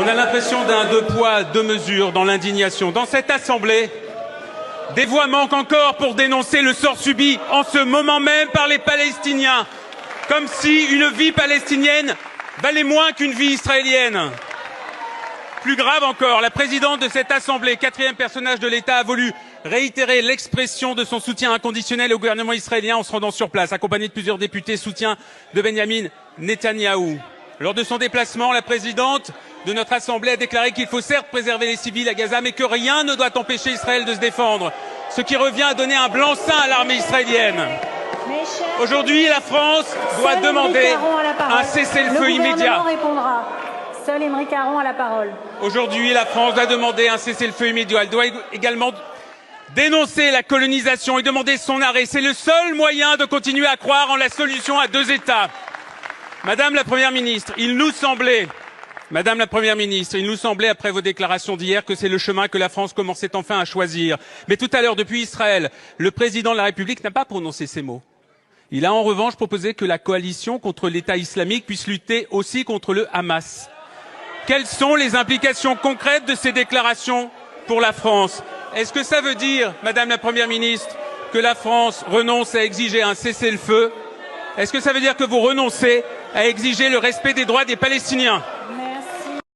On a l'impression d'un deux poids, deux mesures dans l'indignation. Dans cette Assemblée, des voix manquent encore pour dénoncer le sort subi en ce moment même par les Palestiniens, comme si une vie palestinienne valait moins qu'une vie israélienne. Plus grave encore, la présidente de cette Assemblée, quatrième personnage de l'État, a voulu réitérer l'expression de son soutien inconditionnel au gouvernement israélien en se rendant sur place, accompagnée de plusieurs députés soutien de Benyamin Netanyahou. Lors de son déplacement, la présidente de notre Assemblée a déclaré qu'il faut certes préserver les civils à Gaza, mais que rien ne doit empêcher Israël de se défendre, ce qui revient à donner un blanc-seing à l'armée israélienne. Aujourd'hui, la France doit demander un cessez-le-feu immédiat. Seul Émeric Caron a la parole. Aujourd'hui, la France doit demander un cessez-le-feu immédiat. Elle doit également dénoncer la colonisation et demander son arrêt. C'est le seul moyen de continuer à croire en la solution à deux États. Madame la Première ministre, il nous semblait, après vos déclarations d'hier, que c'est le chemin que la France commençait enfin à choisir. Mais tout à l'heure, depuis Israël, le président de la République n'a pas prononcé ces mots. Il a en revanche proposé que la coalition contre l'État islamique puisse lutter aussi contre le Hamas. Quelles sont les implications concrètes de ces déclarations pour la France? Est-ce que ça veut dire, Madame la Première ministre, que la France renonce à exiger un cessez-le-feu? Est-ce que ça veut dire que vous renoncez à exiger le respect des droits des Palestiniens?